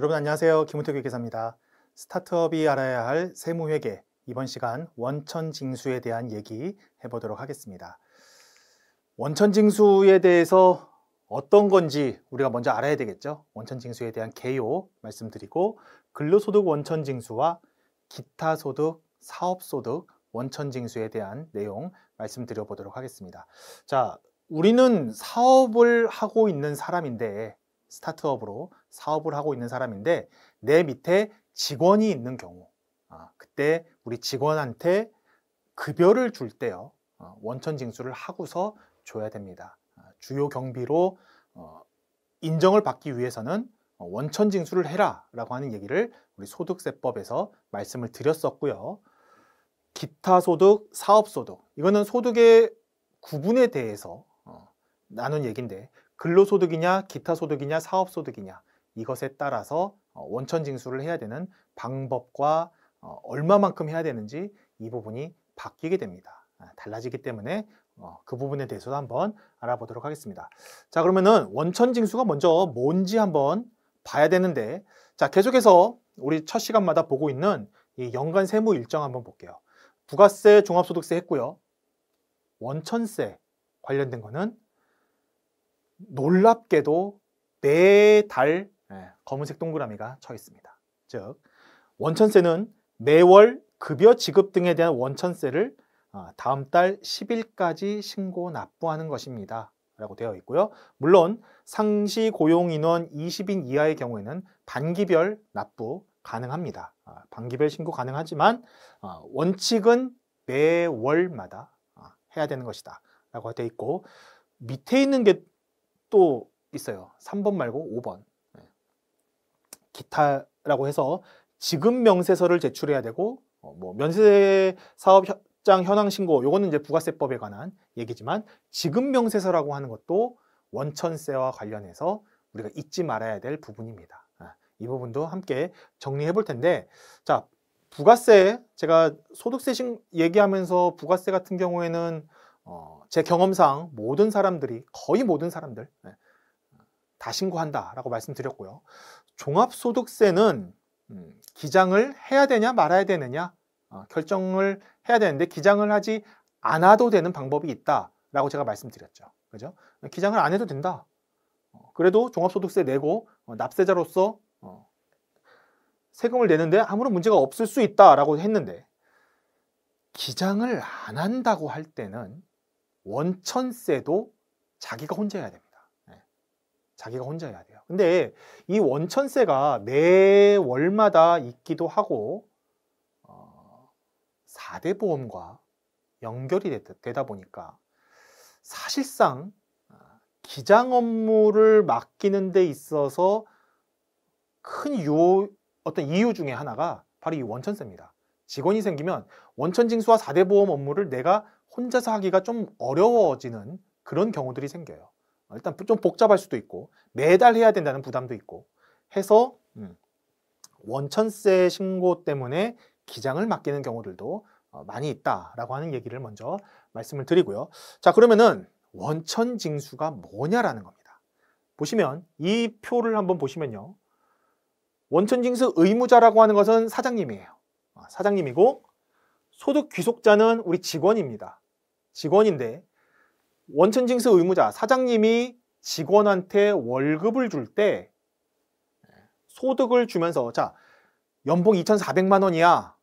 여러분 안녕하세요. 김은택 회계사입니다. 스타트업이 알아야 할 세무회계, 이번 시간 원천징수에 대한 얘기 해보도록 하겠습니다. 원천징수에 대해서 어떤 건지 우리가 먼저 알아야 되겠죠. 원천징수에 대한 개요 말씀드리고, 근로소득 원천징수와 기타소득, 사업소득 원천징수에 대한 내용 말씀드려 보도록 하겠습니다. 자, 우리는 사업을 하고 있는 사람인데, 스타트업으로 사업을 하고 있는 사람인데 내 밑에 직원이 있는 경우, 그때 우리 직원한테 급여를 줄 때요, 원천징수를 하고서 줘야 됩니다. 주요 경비로 인정을 받기 위해서는 원천징수를 해라 라고 하는 얘기를 우리 소득세법에서 말씀을 드렸었고요. 기타소득, 사업소득, 이거는 소득의 구분에 대해서 나눈 얘기인데, 근로소득이냐 기타소득이냐 사업소득이냐, 이것에 따라서 원천징수를 해야 되는 방법과 얼마만큼 해야 되는지 이 부분이 바뀌게 됩니다. 달라지기 때문에 그 부분에 대해서도 한번 알아보도록 하겠습니다. 자, 그러면은 원천징수가 먼저 뭔지 한번 봐야 되는데, 자, 계속해서 우리 첫 시간마다 보고 있는 이 연간 세무 일정 한번 볼게요. 부가세, 종합소득세 했고요. 원천세 관련된 거는 놀랍게도 매달 검은색 동그라미가 쳐 있습니다. 즉, 원천세는 매월 급여 지급 등에 대한 원천세를 다음 달 10일까지 신고 납부하는 것입니다 라고 되어 있고요. 물론 상시 고용 인원 20인 이하의 경우에는 반기별 납부 가능합니다. 반기별 신고 가능하지만 원칙은 매월마다 해야 되는 것이다 라고 되어 있고, 밑에 있는 게 또 있어요. 3번 말고 5번. 기타라고 해서 지급 명세서를 제출해야 되고, 면세 사업장 현황 신고, 요거는 이제 부가세법에 관한 얘기지만, 지급 명세서라고 하는 것도 원천세와 관련해서 우리가 잊지 말아야 될 부분입니다. 이 부분도 함께 정리해 볼 텐데, 자, 부가세, 제가 소득세 얘기하면서 부가세 같은 경우에는 제 경험상 모든 사람들이, 거의 모든 사람들 다 신고한다라고 말씀드렸고요. 종합소득세는 기장을 해야 되냐 말아야 되느냐 결정을 해야 되는데, 기장을 하지 않아도 되는 방법이 있다라고 제가 말씀드렸죠. 그죠? 기장을 안 해도 된다. 그래도 종합소득세 내고 납세자로서 세금을 내는데 아무런 문제가 없을 수 있다라고 했는데, 기장을 안 한다고 할 때는 원천세도 자기가 혼자 해야 됩니다. 자기가 혼자 해야 돼요. 근데 이 원천세가 매월마다 있기도 하고 4대 보험과 연결이 되다 보니까 사실상 기장 업무를 맡기는 데 있어서 큰 어떤 이유 중에 하나가 바로 이 원천세입니다. 직원이 생기면 원천징수와 4대 보험 업무를 내가 혼자서 하기가 좀 어려워지는 그런 경우들이 생겨요. 일단 좀 복잡할 수도 있고, 매달 해야 된다는 부담도 있고 해서 원천세 신고 때문에 기장을 맡기는 경우들도 많이 있다라고 하는 얘기를 먼저 말씀을 드리고요. 자, 그러면은 원천징수가 뭐냐라는 겁니다. 보시면 이 표를 한번 보시면요, 원천징수 의무자라고 하는 것은 사장님이에요. 사장님이고, 소득 귀속자는 우리 직원입니다. 직원인데, 원천징수 의무자, 사장님이 직원한테 월급을 줄 때 소득을 주면서, 자, 연봉 2,400만 원이야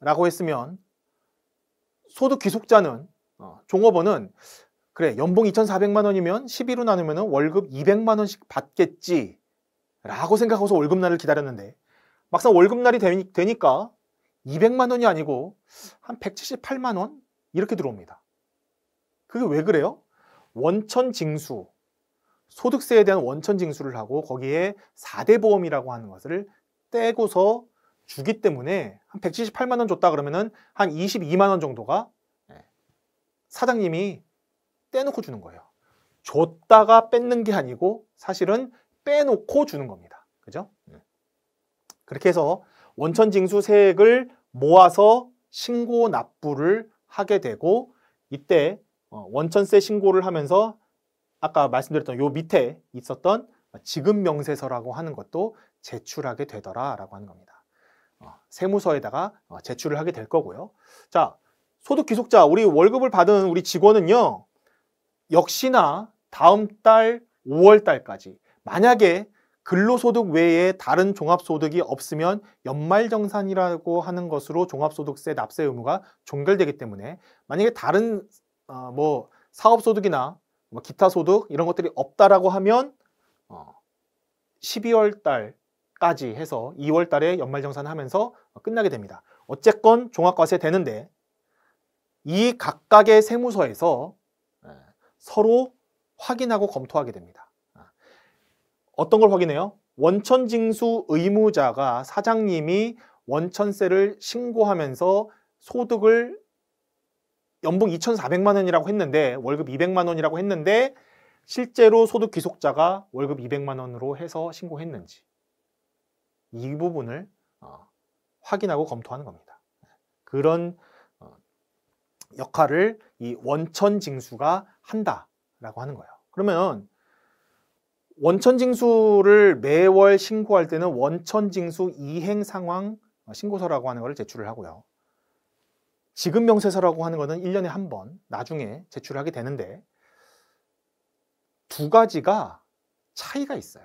라고 했으면, 소득 귀속자는 종업원은 그래, 연봉 2,400만 원이면 12로 나누면 월급 200만 원씩 받겠지 라고 생각하고서 월급날을 기다렸는데, 막상 월급날이 되니까 200만 원이 아니고 한 178만 원 이렇게 들어옵니다. 그게 왜 그래요? 원천징수, 소득세에 대한 원천징수를 하고 거기에 4대 보험이라고 하는 것을 떼고서 주기 때문에, 한 178만 원 줬다 그러면은 한 22만 원 정도가 사장님이 떼놓고 주는 거예요. 줬다가 뺏는 게 아니고 사실은 빼놓고 주는 겁니다. 그죠? 그렇게 해서 원천징수세액을 모아서 신고 납부를 하게 되고, 이때 원천세 신고를 하면서 아까 말씀드렸던 요 밑에 있었던 지급 명세서라고 하는 것도 제출하게 되더라라고 하는 겁니다. 세무서에다가 제출을 하게 될 거고요. 자, 소득 귀속자, 우리 월급을 받은 우리 직원은요, 역시나 다음 달 5월 달까지 만약에 근로소득 외에 다른 종합소득이 없으면 연말정산이라고 하는 것으로 종합소득세 납세 의무가 종결되기 때문에 만약에 다른 뭐 사업소득이나 뭐 기타 소득 이런 것들이 없다라고 하면 12월 달까지 해서 2월 달에 연말정산하면서 끝나게 됩니다. 어쨌건 종합과세 되는데 이 각각의 세무서에서 서로 확인하고 검토하게 됩니다. 어떤 걸 확인해요? 원천징수 의무자가 사장님이 원천세를 신고하면서 소득을 연봉 2,400만 원이라고 했는데 월급 200만 원이라고 했는데 실제로 소득 귀속자가 월급 200만 원으로 해서 신고했는지 이 부분을 확인하고 검토하는 겁니다. 그런 역할을 이 원천징수가 한다라고 하는 거예요. 그러면 원천징수를 매월 신고할 때는 원천징수 이행상황 신고서라고 하는 것을 제출을 하고요. 지급명세서라고 하는 것은 1년에 한 번 나중에 제출을 하게 되는데 두 가지가 차이가 있어요.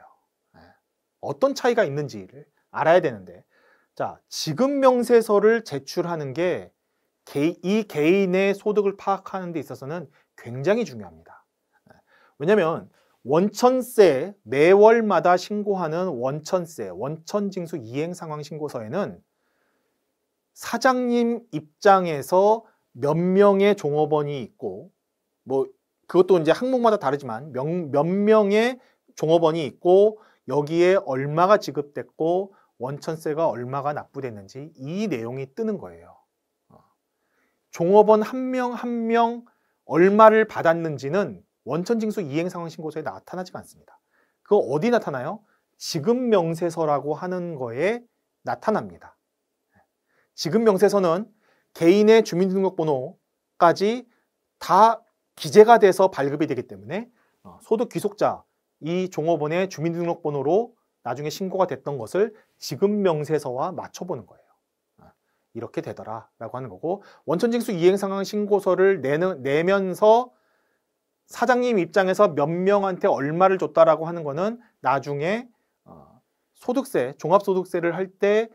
어떤 차이가 있는지를 알아야 되는데, 자, 지급명세서를 제출하는 게 이 개인의 소득을 파악하는 데 있어서는 굉장히 중요합니다. 왜냐하면 원천세 매월마다 신고하는 원천세, 원천징수 이행상황 신고서에는 사장님 입장에서 몇 명의 종업원이 있고 뭐 그것도 이제 항목마다 다르지만 몇 명의 종업원이 있고 여기에 얼마가 지급됐고 원천세가 얼마가 납부됐는지 이 내용이 뜨는 거예요. 종업원 한 명 한 명 얼마를 받았는지는 원천징수 이행상황 신고서에 나타나지가 않습니다. 그거 어디 나타나요? 지급명세서라고 하는 거에 나타납니다. 지급명세서는 개인의 주민등록번호까지 다 기재가 돼서 발급이 되기 때문에 소득 귀속자 이 종업원의 주민등록번호로 나중에 신고가 됐던 것을 지급명세서와 맞춰보는 거예요. 이렇게 되더라라고 하는 거고, 원천징수 이행상황 신고서를 내면서 사장님 입장에서 몇 명한테 얼마를 줬다라고 하는 거는 나중에 소득세, 종합소득세를 할 때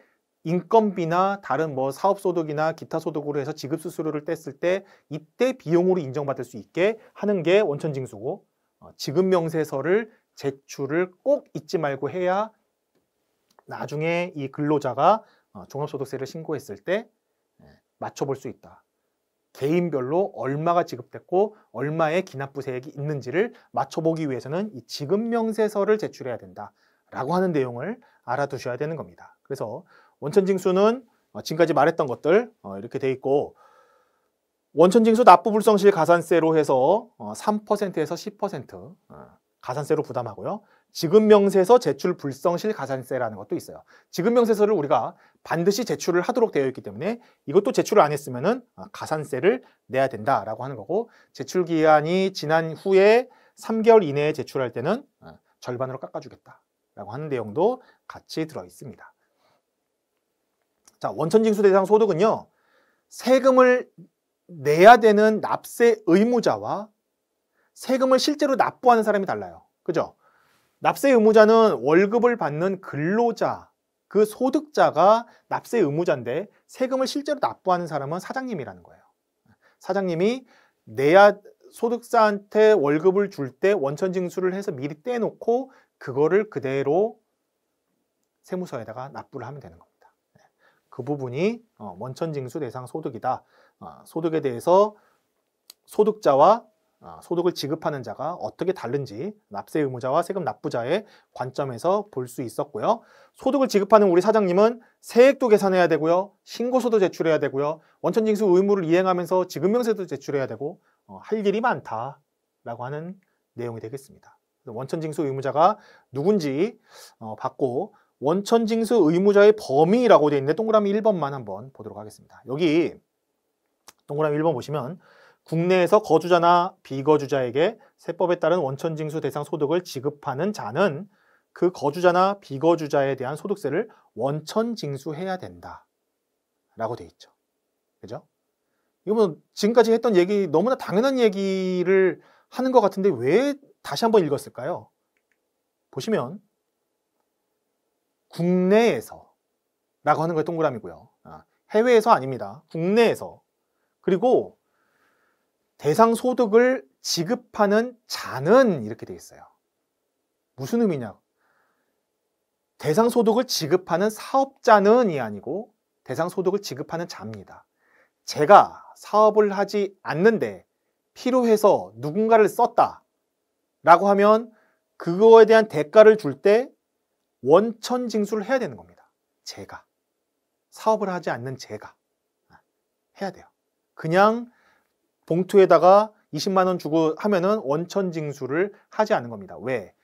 인건비나 다른 뭐 사업소득이나 기타 소득으로 해서 지급수수료를 뗐을 때 이때 비용으로 인정받을 수 있게 하는 게 원천징수고, 지급명세서를 제출을 꼭 잊지 말고 해야 나중에 이 근로자가 종합소득세를 신고했을 때 맞춰볼 수 있다. 개인별로 얼마가 지급됐고 얼마의 기납부세액이 있는지를 맞춰보기 위해서는 이 지급명세서를 제출해야 된다라고 하는 내용을 알아두셔야 되는 겁니다. 그래서 원천징수는 지금까지 말했던 것들 이렇게 돼 있고, 원천징수 납부불성실 가산세로 해서 3%에서 10% 가산세로 부담하고요. 지급명세서 제출 불성실 가산세라는 것도 있어요. 지급명세서를 우리가 반드시 제출을 하도록 되어 있기 때문에 이것도 제출을 안 했으면은 가산세를 내야 된다라고 하는 거고, 제출 기한이 지난 후에 3개월 이내에 제출할 때는 절반으로 깎아주겠다라고 하는 내용도 같이 들어 있습니다. 자, 원천징수 대상 소득은요, 세금을 내야 되는 납세 의무자와 세금을 실제로 납부하는 사람이 달라요. 그죠? 납세 의무자는 월급을 받는 근로자, 그 소득자가 납세 의무자인데 세금을 실제로 납부하는 사람은 사장님이라는 거예요. 사장님이 내야 소득자한테 월급을 줄 때 원천징수를 해서 미리 떼놓고 그거를 그대로 세무서에다가 납부를 하면 되는 겁니다. 그 부분이 원천징수 대상 소득이다. 소득에 대해서 소득자와 소득을 지급하는 자가 어떻게 다른지 납세 의무자와 세금 납부자의 관점에서 볼 수 있었고요. 소득을 지급하는 우리 사장님은 세액도 계산해야 되고요. 신고서도 제출해야 되고요. 원천징수 의무를 이행하면서 지급명세도 제출해야 되고 할 일이 많다라고 하는 내용이 되겠습니다. 원천징수 의무자가 누군지 받고, 원천징수 의무자의 범위라고 되어 있는데 동그라미 1번만 한번 보도록 하겠습니다. 여기 동그라미 1번 보시면 국내에서 거주자나 비거주자에게 세법에 따른 원천징수 대상 소득을 지급하는 자는 그 거주자나 비거주자에 대한 소득세를 원천 징수해야 된다 라고 돼 있죠. 그죠? 이거 뭐 지금까지 했던 얘기 너무나 당연한 얘기를 하는 것 같은데 왜 다시 한번 읽었을까요? 보시면 국내에서 라고 하는 거에 동그라미고요. 해외에서 아닙니다. 국내에서. 그리고 대상 소득을 지급하는 자는 이렇게 돼 있어요. 무슨 의미냐? 대상 소득을 지급하는 사업자는이 아니고 대상 소득을 지급하는 자입니다. 제가 사업을 하지 않는데 필요해서 누군가를 썼다 라고 하면 그거에 대한 대가를 줄 때 원천 징수를 해야 되는 겁니다. 제가. 사업을 하지 않는 제가 해야 돼요. 그냥 봉투에다가 20만 원 주고 하면은 원천 징수를 하지 않는 겁니다. 왜?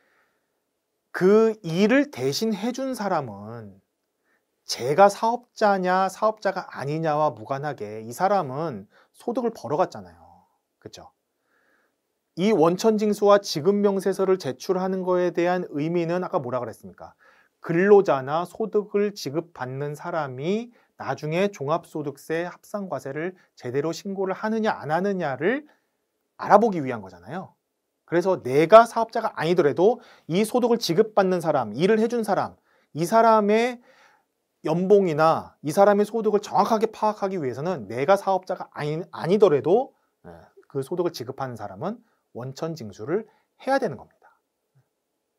그 일을 대신 해준 사람은 제가 사업자냐 사업자가 아니냐와 무관하게 이 사람은 소득을 벌어갔잖아요. 그렇죠? 이 원천 징수와 지급 명세서를 제출하는 거에 대한 의미는 아까 뭐라 그랬습니까? 근로자나 소득을 지급받는 사람이 나중에 종합소득세 합산과세를 제대로 신고를 하느냐 안 하느냐를 알아보기 위한 거잖아요. 그래서 내가 사업자가 아니더라도 이 소득을 지급받는 사람, 일을 해준 사람, 이 사람의 연봉이나 이 사람의 소득을 정확하게 파악하기 위해서는 내가 사업자가 아니더라도 그 소득을 지급하는 사람은 원천 징수를 해야 되는 겁니다.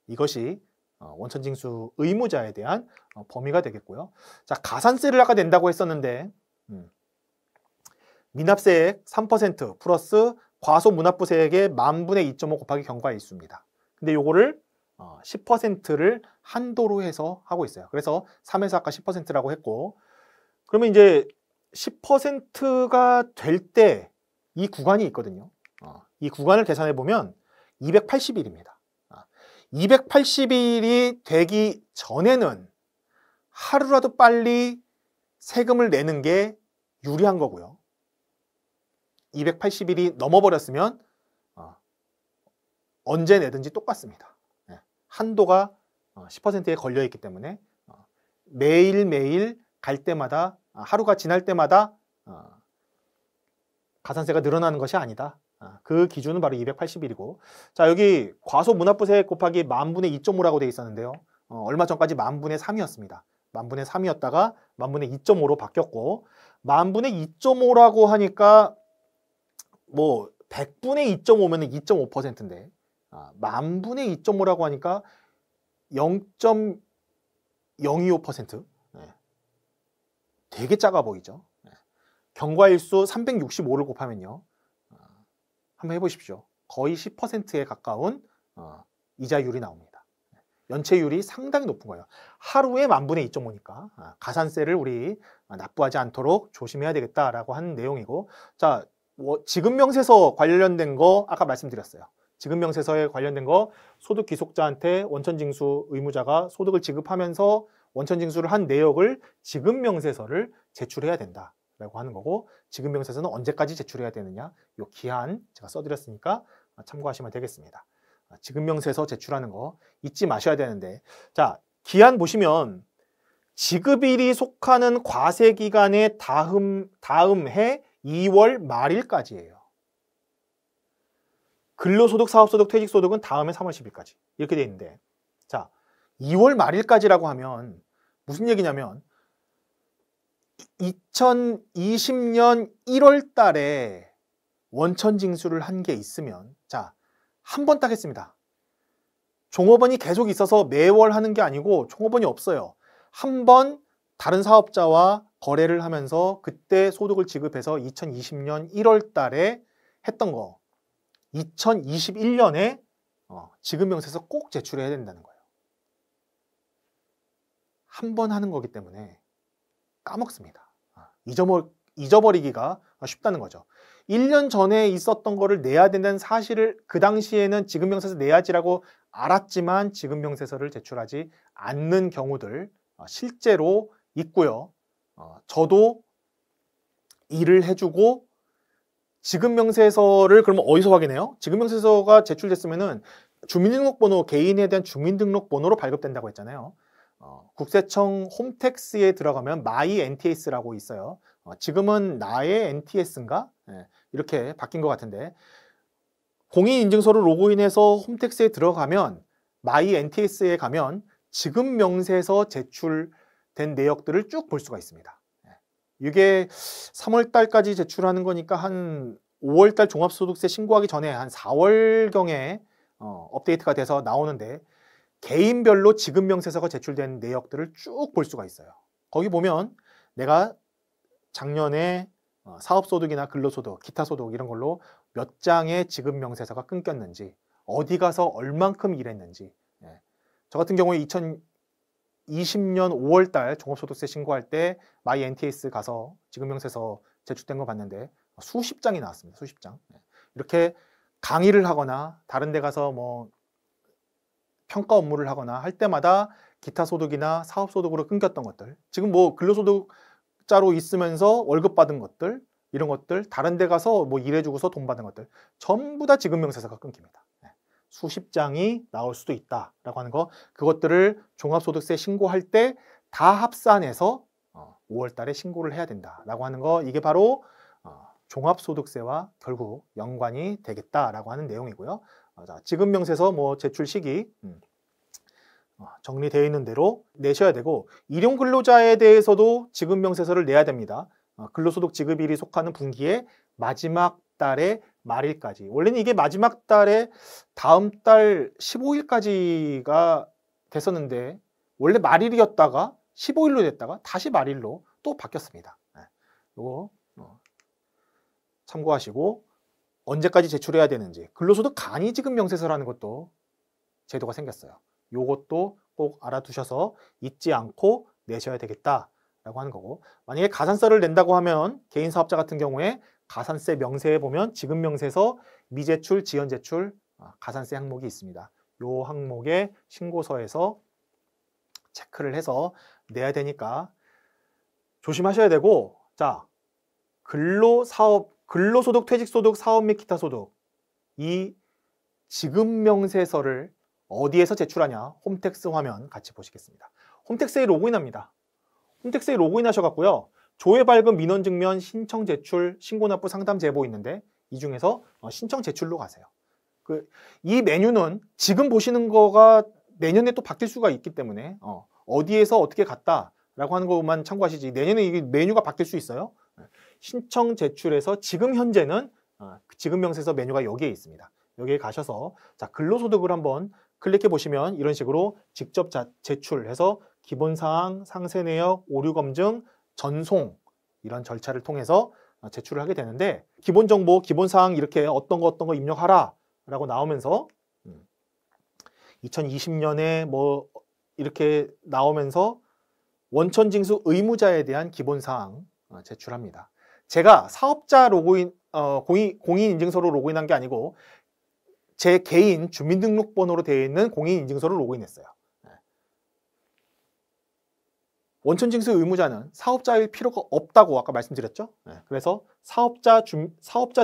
이것이 원천 징수 의무자에 대한 범위가 되겠고요. 자, 가산세를 아까 낸다고 했었는데 미납세액 3% 플러스 과소문화부세액의 10,000분의 2.5 곱하기 경과일수입니다. 근데 요거를 10%를 한도로 해서 하고 있어요. 그래서 3에서 아까 10%라고 했고, 그러면 이제 10%가 될 때 이 구간이 있거든요. 이 구간을 계산해 보면 280일입니다. 280일이 되기 전에는 하루라도 빨리 세금을 내는 게 유리한 거고요. 280일이 넘어버렸으면 언제 내든지 똑같습니다. 한도가 10%에 걸려있기 때문에 매일매일 갈 때마다 하루가 지날 때마다 가산세가 늘어나는 것이 아니다. 그 기준은 바로 280일이고, 자, 여기 과소문화부세액 곱하기 10,000분의 2.5라고 되어 있었는데요. 얼마 전까지 10,000분의 3이었습니다. 10,000분의 3이었다가 10,000분의 2.5로 바뀌었고, 10,000분의 2.5라고 하니까 뭐 100분의 2.5면 2.5%인데 10,000분의 2.5라고 하니까 0.025%. 되게 작아 보이죠. 경과일수 365를 곱하면요, 한번 해보십시오. 거의 10%에 가까운 이자율이 나옵니다. 연체율이 상당히 높은 거예요. 하루에 10,000분의 2.5니까 가산세를 우리 납부하지 않도록 조심해야 되겠다라고 하는 내용이고, 자, 지급명세서 관련된 거 아까 말씀드렸어요. 지급명세서에 관련된 거, 소득귀속자한테 원천징수 의무자가 소득을 지급하면서 원천징수를 한 내역을 지급명세서를 제출해야 된다라고 하는 거고, 지급명세서는 언제까지 제출해야 되느냐, 이 기한 제가 써드렸으니까 참고하시면 되겠습니다. 지급명세서 제출하는 거 잊지 마셔야 되는데, 자, 기한 보시면 지급일이 속하는 과세기간의 다음 해 2월 말일까지예요. 근로소득, 사업소득, 퇴직소득은 다음해 3월 10일까지 이렇게 돼 있는데, 자, 2월 말일까지라고 하면 무슨 얘기냐면 2020년 1월 달에 원천징수를 한 게 있으면, 자, 한 번 딱 했습니다. 종업원이 계속 있어서 매월 하는 게 아니고 종업원이 없어요. 한 번 다른 사업자와 거래를 하면서 그때 소득을 지급해서 2020년 1월 달에 했던 거 2021년에 지급명세서 꼭 제출해야 된다는 거예요. 한 번 하는 거기 때문에 까먹습니다. 잊어버리기가 쉽다는 거죠. 1년 전에 있었던 거를 내야 된다는 사실을 그 당시에는 지급명세서 내야지라고 알았지만 지급명세서를 제출하지 않는 경우들 실제로 있고요. 저도 일을 해주고 지급명세서를 그러면 어디서 확인해요? 지급명세서가 제출됐으면은 주민등록번호, 개인에 대한 주민등록번호로 발급된다고 했잖아요. 국세청 홈택스에 들어가면 My NTS라고 있어요. 지금은 나의 NTS인가? 이렇게 바뀐 것 같은데, 공인인증서로 로그인해서 홈택스에 들어가면 My NTS에 가면 지급 명세서 제출된 내역들을 쭉 볼 수가 있습니다. 이게 3월 달까지 제출하는 거니까 한 5월 달 종합소득세 신고하기 전에 한 4월경에 업데이트가 돼서 나오는데, 개인별로 지급 명세서가 제출된 내역들을 쭉 볼 수가 있어요. 거기 보면 내가 작년에 사업소득이나 근로소득, 기타소득 이런 걸로 몇 장의 지급 명세서가 끊겼는지, 어디 가서 얼만큼 일했는지. 저 같은 경우에 2020년 5월 달 종합소득세 신고할 때 마이 NTS 가서 지급 명세서 제출된 거 봤는데 수십 장이 나왔습니다. 수십 장. 이렇게 강의를 하거나 다른 데 가서 뭐 평가 업무를 하거나 할 때마다 기타 소득이나 사업 소득으로 끊겼던 것들, 지금 뭐 근로소득자로 있으면서 월급 받은 것들, 이런 것들, 다른 데 가서 뭐 일해주고서 돈 받은 것들 전부 다 지급 명세서가 끊깁니다. 수십 장이 나올 수도 있다라고 하는 거, 그것들을 종합소득세 신고할 때 다 합산해서 5월 달에 신고를 해야 된다라고 하는 거, 이게 바로 종합소득세와 결국 연관이 되겠다라고 하는 내용이고요. 자, 지급 명세서 뭐 제출 시기 정리되어 있는 대로 내셔야 되고, 일용 근로자에 대해서도 지급 명세서를 내야 됩니다. 근로소득 지급일이 속하는 분기의 마지막 달의 말일까지. 원래는 이게 마지막 달에 다음 달 15일까지가 됐었는데, 원래 말일이었다가 15일로 됐다가 다시 말일로 또 바뀌었습니다. 이거 참고하시고, 언제까지 제출해야 되는지, 근로소득 간이 지급 명세서라는 것도 제도가 생겼어요. 이것도 꼭 알아두셔서 잊지 않고 내셔야 되겠다라고 하는 거고, 만약에 가산세를 낸다고 하면 개인 사업자 같은 경우에 가산세 명세에 보면 지급 명세서 미제출, 지연제출 가산세 항목이 있습니다. 이 항목의 신고서에서 체크를 해서 내야 되니까 조심하셔야 되고, 자, 근로소득, 퇴직소득, 사업 및 기타 소득, 이 지급 명세서를 어디에서 제출하냐? 홈택스 화면 같이 보시겠습니다. 홈택스에 로그인합니다. 홈택스에 로그인하셔갖고요, 조회 발급 민원 증명, 신청 제출, 신고 납부 상담 제보 있는데, 이 중에서 신청 제출로 가세요. 이 메뉴는 지금 보시는 거가 내년에 또 바뀔 수가 있기 때문에 어디에서 어떻게 갔다라고 하는 것만 참고하시지, 내년에 이게 메뉴가 바뀔 수 있어요. 신청 제출에서 지금 현재는 지급 명세서 메뉴가 여기에 있습니다. 여기에 가셔서, 자, 근로소득을 한번 클릭해 보시면 이런 식으로 직접 제출해서 기본사항, 상세내역, 오류검증, 전송, 이런 절차를 통해서 제출을 하게 되는데, 기본정보, 기본사항 이렇게 어떤 거 입력하라 라고 나오면서 2020년에 뭐 이렇게 나오면서 원천징수 의무자에 대한 기본사항 제출합니다. 제가 사업자 로그인, 공인인증서로 로그인한 게 아니고 제 개인 주민등록번호로 되어 있는 공인인증서로 로그인했어요. 원천징수 의무자는 사업자일 필요가 없다고 아까 말씀드렸죠. 그래서 사업자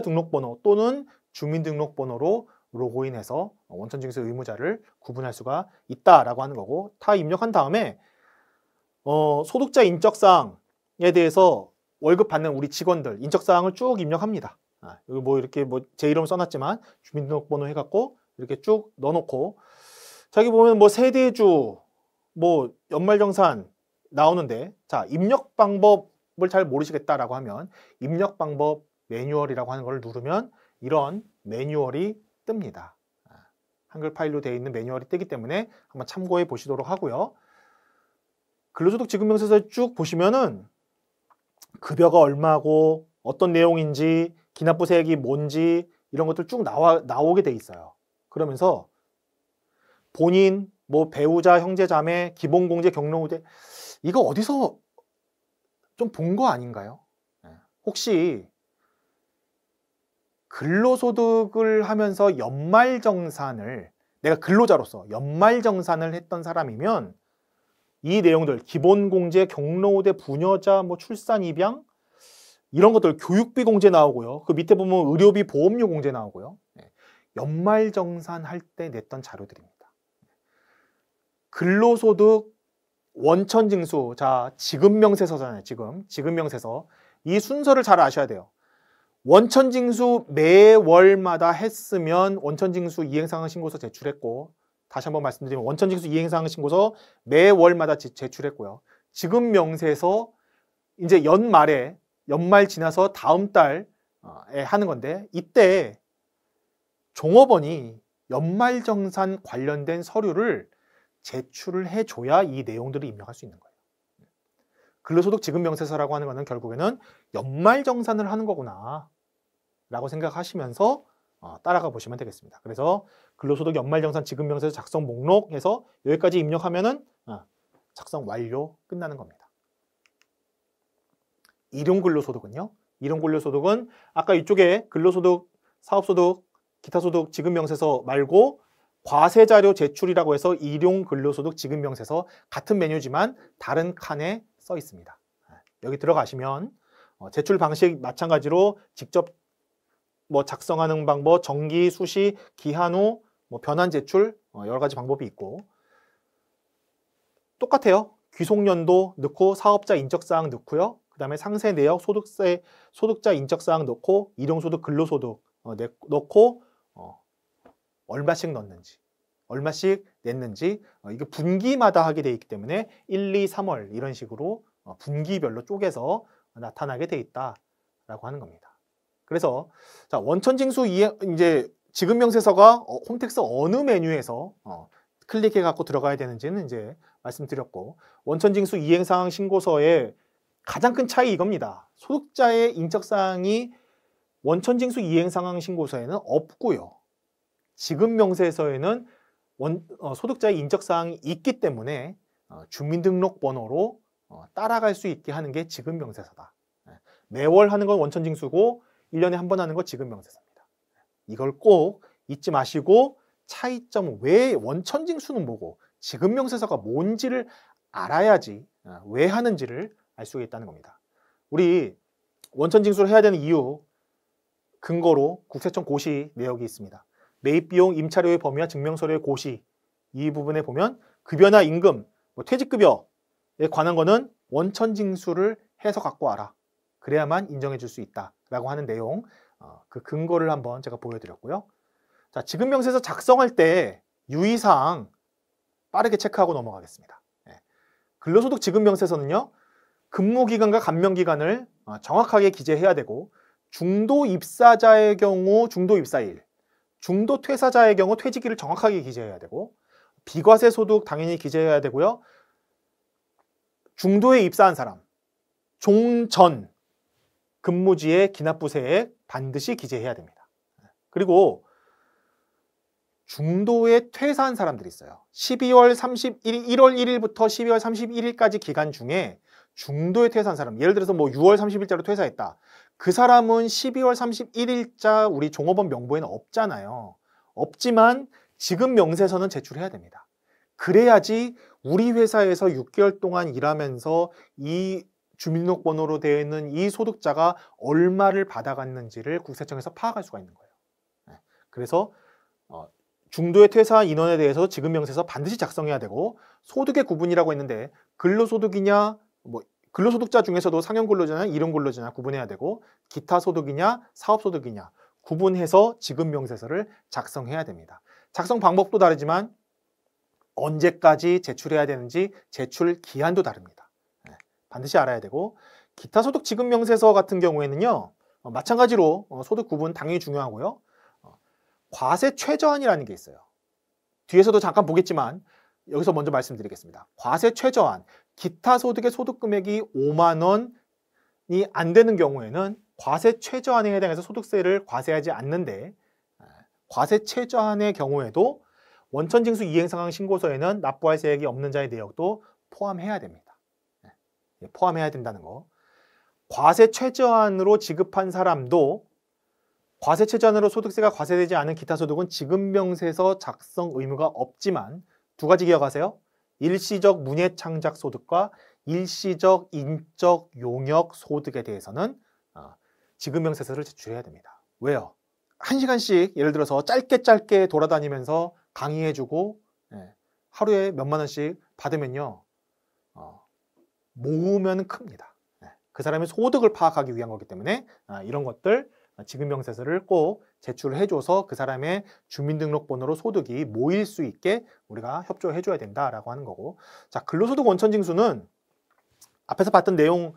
등록번호 또는 주민등록번호로 로그인해서 원천징수 의무자를 구분할 수가 있다라고 하는 거고, 다 입력한 다음에 소득자 인적사항에 대해서 월급 받는 우리 직원들 인적사항을 쭉 입력합니다. 여기 뭐 이렇게 뭐 제 이름 써놨지만 주민등록번호 해갖고 이렇게 쭉 넣어놓고, 저기 보면 뭐 세대주, 뭐 연말정산 나오는데, 자, 입력 방법을 잘 모르시겠다라고 하면 입력 방법 매뉴얼이라고 하는 걸 누르면 이런 매뉴얼이 뜹니다. 한글 파일로 되어 있는 매뉴얼이 뜨기 때문에 한번 참고해 보시도록 하고요. 근로소득 지급명세서 쭉 보시면은 급여가 얼마고 어떤 내용인지, 기납부세액이 뭔지 이런 것들 쭉 나오게 돼 있어요. 그러면서 본인, 뭐 배우자, 형제, 자매, 기본공제, 경로우대, 이거 어디서 좀 본 거 아닌가요? 혹시 근로소득을 하면서 연말정산을, 내가 근로자로서 연말정산을 했던 사람이면 이 내용들, 기본공제, 경로우대, 부녀자, 뭐 출산, 입양 이런 것들, 교육비 공제 나오고요. 그 밑에 보면 의료비, 보험료 공제 나오고요. 연말정산할 때 냈던 자료들입니다. 근로소득 원천징수, 자, 지급명세서잖아요. 지급명세서. 이 순서를 잘 아셔야 돼요. 원천징수 매월마다 했으면 원천징수 이행상황신고서 제출했고, 다시 한번 말씀드리면 원천징수 이행상황신고서 매월마다 제출했고요. 지급명세서 이제 연말 지나서 다음 달에 하는 건데, 이때 종업원이 연말정산 관련된 서류를 제출을 해줘야 이 내용들을 입력할 수 있는 거예요. 근로소득 지급명세서라고 하는 것은 결국에는 연말정산을 하는 거구나 라고 생각하시면서 따라가 보시면 되겠습니다. 그래서 근로소득 연말정산 지급명세서 작성 목록 해서 여기까지 입력하면은 작성 완료 끝나는 겁니다. 일용근로소득은요? 일용근로소득은 아까 이쪽에 근로소득, 사업소득, 기타소득 지급명세서 말고 과세자료 제출이라고 해서 일용근로소득 지급명세서 같은 메뉴지만 다른 칸에 써 있습니다. 여기 들어가시면 제출 방식 마찬가지로 직접 작성하는 방법, 정기, 수시, 기한 후 변환 제출 여러 가지 방법이 있고 똑같아요. 귀속연도 넣고 사업자 인적사항 넣고요. 그 다음에 상세 내역, 소득세, 소득자 인적사항 넣고 일용소득, 근로소득 넣고 얼마씩 넣는지, 얼마씩 냈는지 이게 분기마다 하게 돼 있기 때문에 1, 2, 3월 이런 식으로 분기별로 쪼개서 나타나게 돼 있다라고 하는 겁니다. 그래서 자, 원천징수 이제 지급명세서가 홈택스 어느 메뉴에서 클릭해 갖고 들어가야 되는지는 이제 말씀드렸고, 원천징수 이행사항 신고서의 가장 큰 차이 이겁니다. 소득자의 인적사항이 원천징수 이행상황 신고서에는 없고요. 지급명세서에는 소득자의 인적사항이 있기 때문에 주민등록번호로 따라갈 수 있게 하는 게 지급명세서다. 매월 하는 건 원천징수고 1년에 한 번 하는 건 지급명세서입니다. 이걸 꼭 잊지 마시고 차이점, 왜 원천징수는 뭐고 지급명세서가 뭔지를 알아야지 왜 하는지를 알 수가 있다는 겁니다. 우리 원천징수를 해야 되는 이유 근거로 국세청 고시 내역이 있습니다. 매입비용, 임차료의 범위와 증명서류의 고시, 이 부분에 보면 급여나 임금, 퇴직급여에 관한 거는 원천징수를 해서 갖고 와라. 그래야만 인정해 줄 수 있다라고 하는 내용, 그 근거를 한번 제가 보여드렸고요. 자, 지급명세서 작성할 때 유의사항 빠르게 체크하고 넘어가겠습니다. 근로소득 지급명세서는요, 근무기간과 감면기간을 정확하게 기재해야 되고, 중도 입사자의 경우 중도 입사일, 중도 퇴사자의 경우 퇴직일을 정확하게 기재해야 되고, 비과세 소득 당연히 기재해야 되고요. 중도에 입사한 사람, 종전 근무지의 기납부세액 반드시 기재해야 됩니다. 그리고 중도에 퇴사한 사람들이 있어요. 1월 1일부터 12월 31일까지 기간 중에 중도에 퇴사한 사람, 예를 들어서 6월 30일자로 퇴사했다. 그 사람은 12월 31일자 우리 종업원 명부에는 없잖아요. 없지만 지급 명세서는 제출해야 됩니다. 그래야지 우리 회사에서 6개월 동안 일하면서 이 주민등록번호로 되어 있는 이 소득자가 얼마를 받아갔는지를 국세청에서 파악할 수가 있는 거예요. 그래서 중도에 퇴사한 인원에 대해서 지급명세서 반드시 작성해야 되고, 소득의 구분이라고 했는데 근로소득이냐, 근로소득자 중에서도 상여근로자냐 일용근로자냐 구분해야 되고, 기타 소득이냐 사업소득이냐 구분해서 지급명세서를 작성해야 됩니다. 작성 방법도 다르지만 언제까지 제출해야 되는지 제출 기한도 다릅니다. 반드시 알아야 되고, 기타 소득 지급명세서 같은 경우에는요, 마찬가지로 소득 구분 당연히 중요하고요. 과세 최저한이라는 게 있어요. 뒤에서도 잠깐 보겠지만 여기서 먼저 말씀드리겠습니다. 과세 최저한, 기타 소득의 소득 금액이 5만 원이 안 되는 경우에는 과세 최저한에 해당해서 소득세를 과세하지 않는데, 과세 최저한의 경우에도 원천징수 이행상황 신고서에는 납부할 세액이 없는 자의 내역도 포함해야 됩니다. 포함해야 된다는 거. 과세 최저한으로 지급한 사람도 과세 최저한으로 소득세가 과세되지 않은 기타 소득은 지급명세서 작성 의무가 없지만 두 가지 기억하세요. 일시적 문예창작 소득과 일시적 인적 용역 소득에 대해서는 지급명세서를 제출해야 됩니다. 왜요? 1시간씩 예를 들어서 짧게 돌아다니면서 강의해주고 하루에 몇만 원씩 받으면요. 모으면 큽니다. 그 사람의 소득을 파악하기 위한 거기 때문에 이런 것들 지급명세서를 꼭 제출을 해줘서 그 사람의 주민등록번호로 소득이 모일 수 있게 우리가 협조해줘야 된다라고 하는 거고. 자, 근로소득 원천징수는 앞에서 봤던 내용,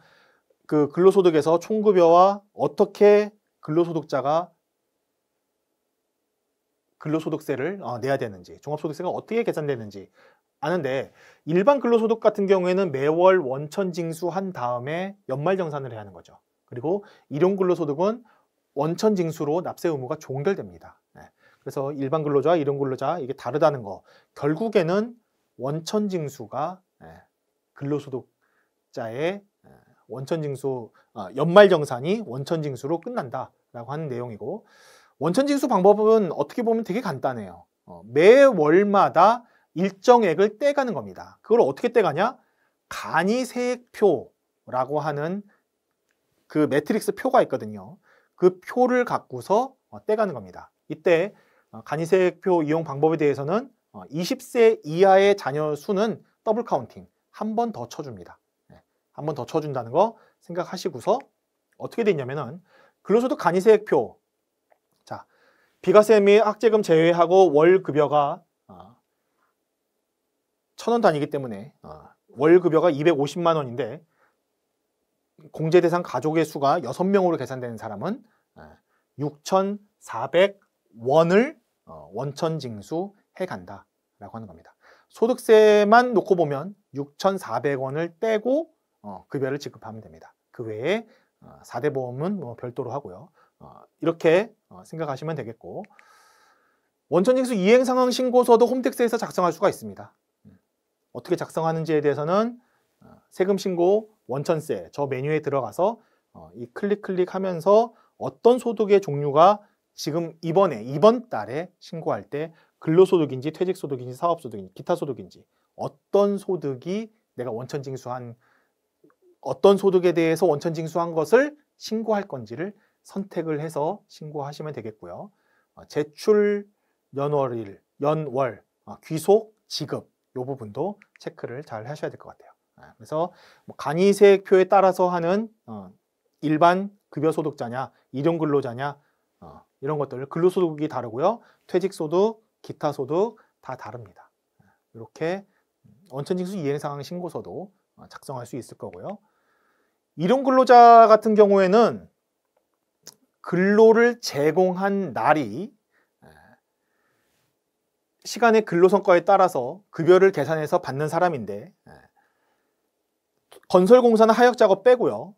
그 근로소득에서 총급여와 어떻게 근로소득자가 근로소득세를 내야 되는지, 종합소득세가 어떻게 계산되는지 아는데, 일반 근로소득 같은 경우에는 매월 원천징수한 다음에 연말정산을 해야 하는 거죠. 그리고 일용근로소득은 원천징수로 납세 의무가 종결됩니다. 그래서 일반 근로자와 일용근로자 이게 다르다는 거. 결국에는 원천징수가 근로소득자의 원천징수, 연말정산이 원천징수로 끝난다라고 하는 내용이고, 원천징수 방법은 어떻게 보면 되게 간단해요. 매월마다 일정액을 떼가는 겁니다. 그걸 어떻게 떼가냐? 간이세액표라고 하는 그 매트릭스 표가 있거든요. 그 표를 갖고서 떼가는 겁니다. 이때 간이세액표 이용 방법에 대해서는 20세 이하의 자녀 수는 더블 카운팅 한 번 더 쳐줍니다. 한 번 더 쳐준다는 거 생각하시고서 어떻게 되냐면은 근로소득 간이세액표, 자, 비과세 및 학제금 제외하고 월 급여가 1,000원 단위이기 때문에 월 급여가 250만 원인데 공제 대상 가족의 수가 6명으로 계산되는 사람은 6,400원을 원천징수해 간다라고 하는 겁니다. 소득세만 놓고 보면 6,400원을 떼고 급여를 지급하면 됩니다. 그 외에 4대 보험은 뭐 별도로 하고요. 이렇게 생각하시면 되겠고, 원천징수 이행상황 신고서도 홈택스에서 작성할 수가 있습니다. 어떻게 작성하는지에 대해서는 세금 신고 원천세 저 메뉴에 들어가서 이 클릭하면서 어떤 소득의 종류가 지금 이번 달에 신고할 때 근로소득인지 퇴직소득인지 사업소득인지 기타 소득인지 어떤 소득이 내가 원천징수한 어떤 소득에 대해서 원천징수한 것을 신고할 건지를 선택을 해서 신고하시면 되겠고요. 제출 연월, 귀속, 지급 이 부분도 체크를 잘 하셔야 될 것 같아요. 그래서 간이세액표에 따라서 하는 일반 급여소득자냐, 일용근로자냐 이런 것들 근로소득이 다르고요. 퇴직소득, 기타소득 다 다릅니다. 이렇게 원천징수 이행상황 신고서도 작성할 수 있을 거고요. 일용근로자 같은 경우에는 근로를 제공한 날이 시간의 근로성과에 따라서 급여를 계산해서 받는 사람인데, 건설공사는 하역작업 빼고요.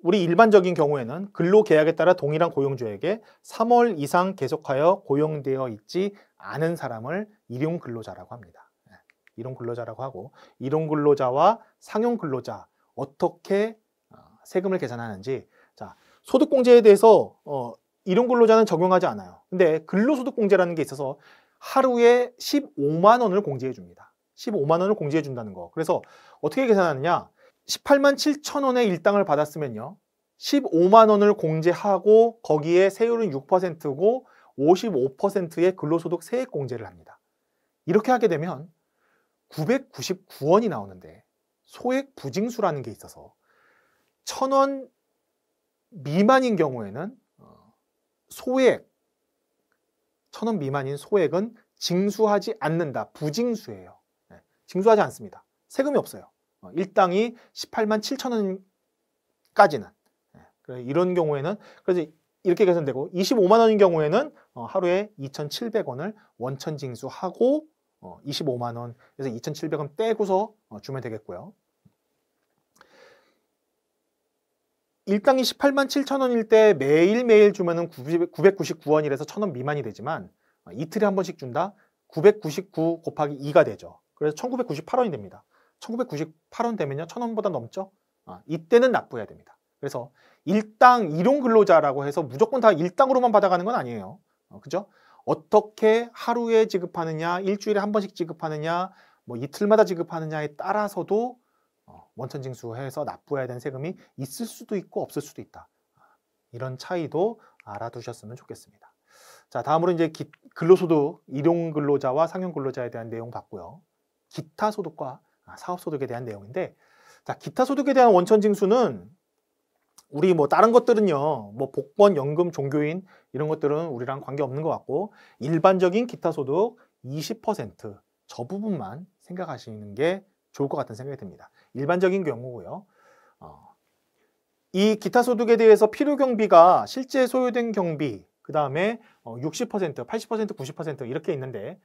우리 일반적인 경우에는 근로계약에 따라 동일한 고용주에게 3월 이상 계속하여 고용되어 있지 않은 사람을 일용근로자라고 합니다. 일용근로자라고 하고, 일용근로자와 상용근로자 어떻게 세금을 계산하는지, 자, 소득공제에 대해서 일용근로자는 적용하지 않아요. 근데 근로소득공제라는 게 있어서 하루에 15만 원을 공제해 줍니다. 15만 원을 공제해 준다는 거. 그래서 어떻게 계산하느냐? 18만 7천 원의 일당을 받았으면요. 15만 원을 공제하고 거기에 세율은 6%고 55%의 근로소득 세액 공제를 합니다. 이렇게 하게 되면 999원이 나오는데 소액 부징수라는 게 있어서 1,000원 미만인 경우에는 소액 1,000원 미만인 소액은 징수하지 않는다. 부징수예요. 징수하지 않습니다. 세금이 없어요. 일당이 18만 7천 원까지는. 이런 경우에는 그래서 이렇게 계산되고, 25만 원인 경우에는 하루에 2,700원을 원천 징수하고 25만 원에서 2,700원 떼고서 주면 되겠고요. 일당이 18만 7천 원일 때 매일매일 주면은 999원이라서 1,000원 미만이 되지만 이틀에 한 번씩 준다? 999 곱하기 2가 되죠. 그래서 1,998원이 됩니다. 1,998원 되면요 1,000원보다 넘죠? 이때는 납부해야 됩니다. 그래서 일당 일용근로자라고 해서 무조건 다 일당으로만 받아가는 건 아니에요. 그죠? 어떻게 하루에 지급하느냐, 일주일에 한 번씩 지급하느냐, 뭐 이틀마다 지급하느냐에 따라서도 원천징수해서 납부해야 되는 세금이 있을 수도 있고 없을 수도 있다. 이런 차이도 알아두셨으면 좋겠습니다. 자, 다음으로 이제 근로소득, 일용근로자와 상용근로자에 대한 내용 봤고요. 기타 소득과 사업소득에 대한 내용인데, 자, 기타 소득에 대한 원천징수는 우리 뭐 다른 것들은요, 뭐 복권, 연금, 종교인 이런 것들은 우리랑 관계 없는 것 같고, 일반적인 기타 소득 20%저 부분만 생각하시는 게 좋을 것 같은 생각이 듭니다. 일반적인 경우고요. 이 기타 소득에 대해서 필요 경비가 실제 소요된 경비, 그 다음에 60%, 80%, 90% 이렇게 있는데,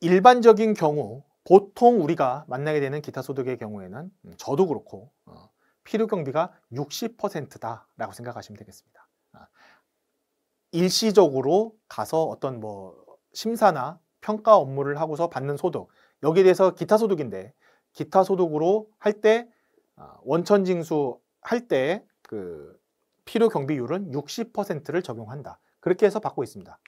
일반적인 경우 보통 우리가 만나게 되는 기타 소득의 경우에는 저도 그렇고 필요 경비가 60%다라고 생각하시면 되겠습니다. 일시적으로 가서 어떤 뭐 심사나 평가 업무를 하고서 받는 소득, 여기에 대해서 기타 소득인데, 기타 소득으로 할 때 원천징수 할 때 그 필요 경비율은 60%를 적용한다. 그렇게 해서 받고 있습니다.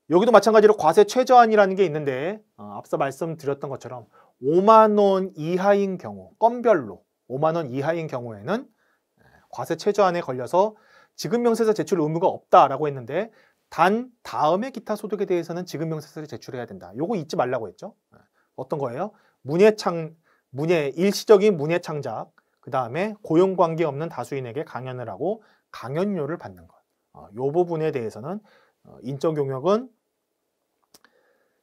여기도 마찬가지로 과세 최저한이라는 게 있는데, 앞서 말씀드렸던 것처럼 5만 원 이하인 경우, 건별로 5만 원 이하인 경우에는 과세 최저한에 걸려서 지급명세서 제출 의무가 없다라고 했는데, 단 다음에 기타 소득에 대해서는 지급명세서를 제출해야 된다. 요거 잊지 말라고 했죠. 어떤 거예요? 일시적인 문예 창작, 그 다음에 고용관계 없는 다수인에게 강연을 하고 강연료를 받는 것. 요 부분에 대해서는 인적 용역은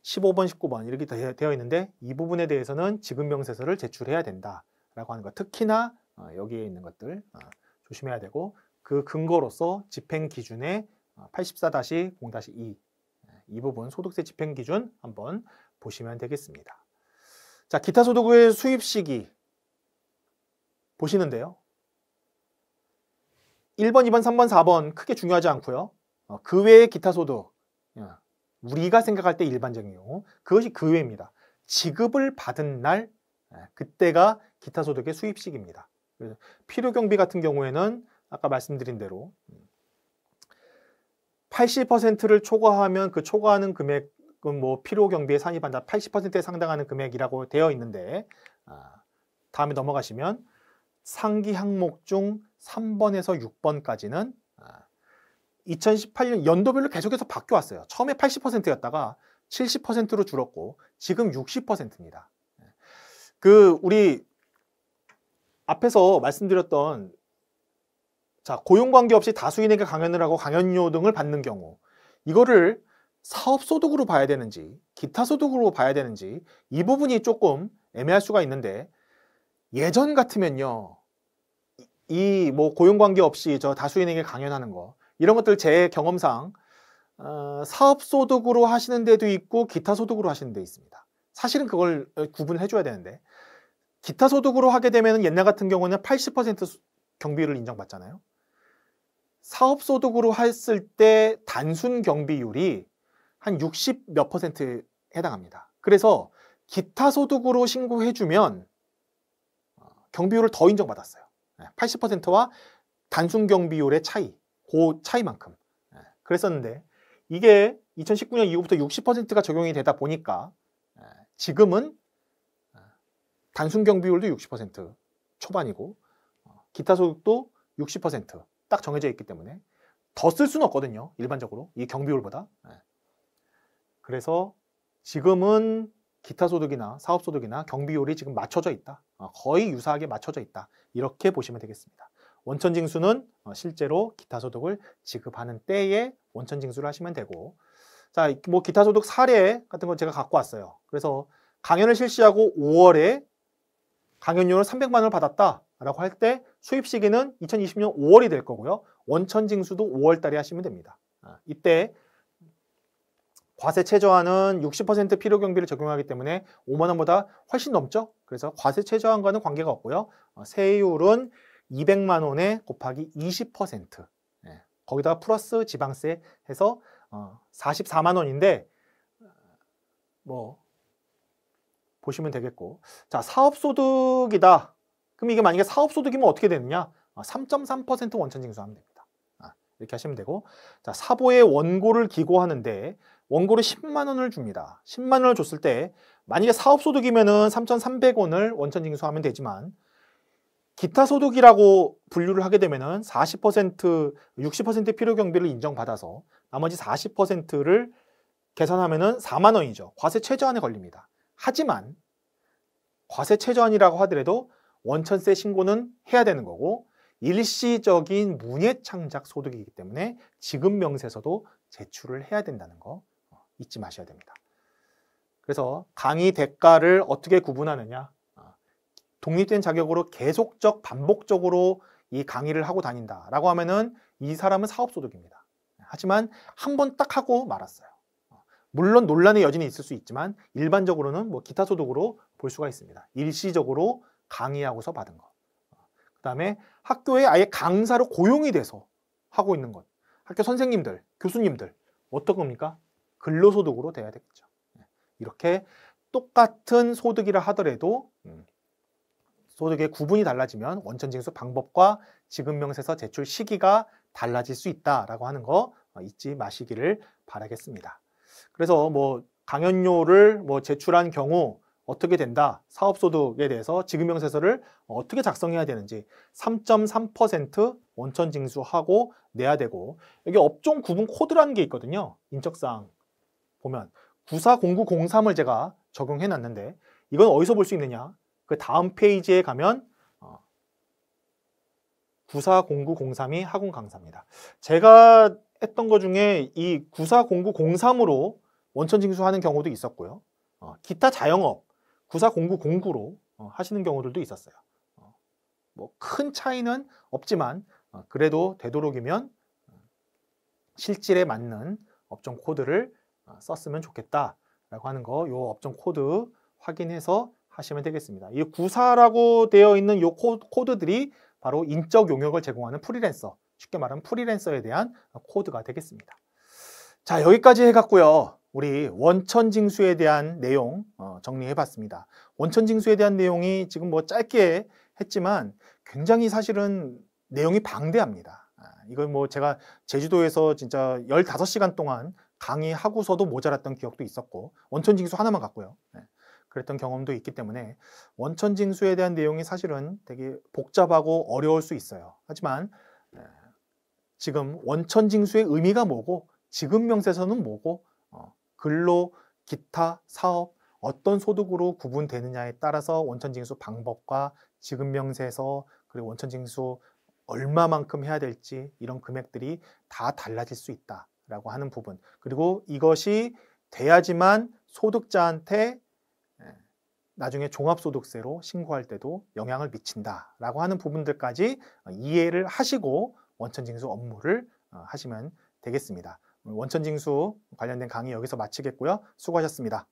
15번, 19번 이렇게 되어 있는데, 이 부분에 대해서는 지급명세서를 제출해야 된다라고 하는 것. 특히나 여기에 있는 것들 조심해야 되고, 그 근거로서 집행기준의 84-0-2 이 부분 소득세 집행기준 한번 보시면 되겠습니다. 자, 기타 소득의 수입 시기 보시는데요. 1번, 2번, 3번, 4번 크게 중요하지 않고요. 그 외의 기타 소득, 우리가 생각할 때 일반적인 경우, 그것이 그 외입니다. 지급을 받은 날, 그때가 기타 소득의 수입 시기입니다. 필요 경비 같은 경우에는 아까 말씀드린 대로 80%를 초과하면 그 초과하는 금액은 뭐 필요 경비에 산입한다. 80%에 상당하는 금액이라고 되어 있는데, 다음에 넘어가시면 상기 항목 중 3번에서 6번까지는 2018년 연도별로 계속해서 바뀌어왔어요. 처음에 80%였다가 70%로 줄었고 지금 60%입니다. 우리 앞에서 말씀드렸던, 자, 고용관계 없이 다수인에게 강연을 하고 강연료 등을 받는 경우, 이거를 사업소득으로 봐야 되는지 기타 소득으로 봐야 되는지 이 부분이 조금 애매할 수가 있는데, 예전 같으면요, 이 뭐 고용관계 없이 저 다수인에게 강연하는 거, 이런 것들 제 경험상 사업소득으로 하시는 데도 있고 기타 소득으로 하시는 데 있습니다. 사실은 그걸 구분해 줘야 되는데, 기타 소득으로 하게 되면 옛날 같은 경우는 80% 경비를 인정받잖아요. 사업소득으로 했을 때 단순 경비율이 한 60 몇 %에 해당합니다. 그래서 기타 소득으로 신고해주면 경비율을 더 인정받았어요. 80%와 단순 경비율의 차이, 그 차이만큼 그랬었는데, 이게 2019년 이후부터 60%가 적용이 되다 보니까 지금은 단순 경비율도 60% 초반이고 기타 소득도 60% 딱 정해져 있기 때문에 더 쓸 수는 없거든요, 일반적으로 이 경비율보다. 그래서 지금은 기타 소득이나 사업 소득이나 경비율이 지금 맞춰져 있다, 거의 유사하게 맞춰져 있다, 이렇게 보시면 되겠습니다. 원천징수는 실제로 기타 소득을 지급하는 때에 원천징수를 하시면 되고, 자, 뭐 기타 소득 사례 같은 거 제가 갖고 왔어요. 그래서 강연을 실시하고 5월에 강연료를 300만 원을 받았다라고 할 때 수입 시기는 2020년 5월이 될 거고요. 원천징수도 5월 달에 하시면 됩니다. 이때 과세 최저한은 60% 필요 경비를 적용하기 때문에 5만 원보다 훨씬 넘죠. 그래서 과세 최저한과는 관계가 없고요. 세율은 200만 원에 곱하기 20%, 거기다가 플러스 지방세 해서 44만 원인데 뭐 보시면 되겠고, 자, 사업소득이다. 그럼 이게 만약에 사업소득이면 어떻게 되느냐? 3.3% 원천징수하면 됩니다. 이렇게 하시면 되고, 자, 사보에 원고를 기고하는데 원고를 10만 원을 줍니다. 10만 원을 줬을 때 만약에 사업소득이면은 3,300원을 원천징수하면 되지만, 기타 소득이라고 분류를 하게 되면은 60% 필요 경비를 인정받아서 나머지 40%를 계산하면은 4만 원이죠. 과세 최저한에 걸립니다. 하지만 과세 최저한이라고 하더라도 원천세 신고는 해야 되는 거고 일시적인 문예창작 소득이기 때문에 지급명세서도 제출을 해야 된다는 거 잊지 마셔야 됩니다. 그래서 강의 대가를 어떻게 구분하느냐? 독립된 자격으로 계속적 반복적으로 이 강의를 하고 다닌다라고 하면은 이 사람은 사업소득입니다. 하지만 한 번 딱 하고 말았어요. 물론 논란의 여지는 있을 수 있지만 일반적으로는 뭐 기타 소득으로 볼 수가 있습니다. 일시적으로 강의하고서 받은 것. 그다음에 학교에 아예 강사로 고용이 돼서 하고 있는 것. 학교 선생님들, 교수님들 어떤 겁니까? 근로소득으로 돼야 되겠죠. 이렇게 똑같은 소득이라 하더라도 소득의 구분이 달라지면 원천징수 방법과 지급명세서 제출 시기가 달라질 수 있다라고 하는 거 잊지 마시기를 바라겠습니다. 그래서 뭐 강연료를 뭐 제출한 경우 어떻게 된다? 사업소득에 대해서 지급명세서를 어떻게 작성해야 되는지 3.3% 원천징수하고 내야 되고 여기 업종 구분 코드라는 게 있거든요. 인적사항 보면 940903을 제가 적용해 놨는데 이건 어디서 볼 수 있느냐? 그 다음 페이지에 가면 940903이 학원 강사입니다. 제가 했던 것 중에 이 940903으로 원천징수하는 경우도 있었고요. 기타 자영업 940909로 하시는 경우들도 있었어요. 뭐 큰 차이는 없지만 그래도 되도록이면 실질에 맞는 업종 코드를 썼으면 좋겠다라고 하는 거, 요 업종 코드 확인해서 하시면 되겠습니다. 이 94라고 되어 있는 요 코드들이 바로 인적 용역을 제공하는 프리랜서, 쉽게 말하면 프리랜서에 대한 코드가 되겠습니다. 자, 여기까지 해갖고요. 우리 원천징수에 대한 내용 정리해봤습니다. 원천징수에 대한 내용이 지금 뭐 짧게 했지만 굉장히 사실은 내용이 방대합니다. 이걸 뭐 제가 제주도에서 진짜 15시간 동안 강의하고서도 모자랐던 기억도 있었고 원천징수 하나만 갖고요. 그랬던 경험도 있기 때문에 원천징수에 대한 내용이 사실은 되게 복잡하고 어려울 수 있어요. 하지만 지금 원천징수의 의미가 뭐고 지급명세서는 뭐고 근로, 기타, 사업 어떤 소득으로 구분되느냐에 따라서 원천징수 방법과 지급명세서 그리고 원천징수 얼마만큼 해야 될지 이런 금액들이 다 달라질 수 있다라고 하는 부분, 그리고 이것이 돼야지만 소득자한테 나중에 종합소득세로 신고할 때도 영향을 미친다라고 하는 부분들까지 이해를 하시고 원천징수 업무를 하시면 되겠습니다. 원천징수 관련된 강의 여기서 마치겠고요. 수고하셨습니다.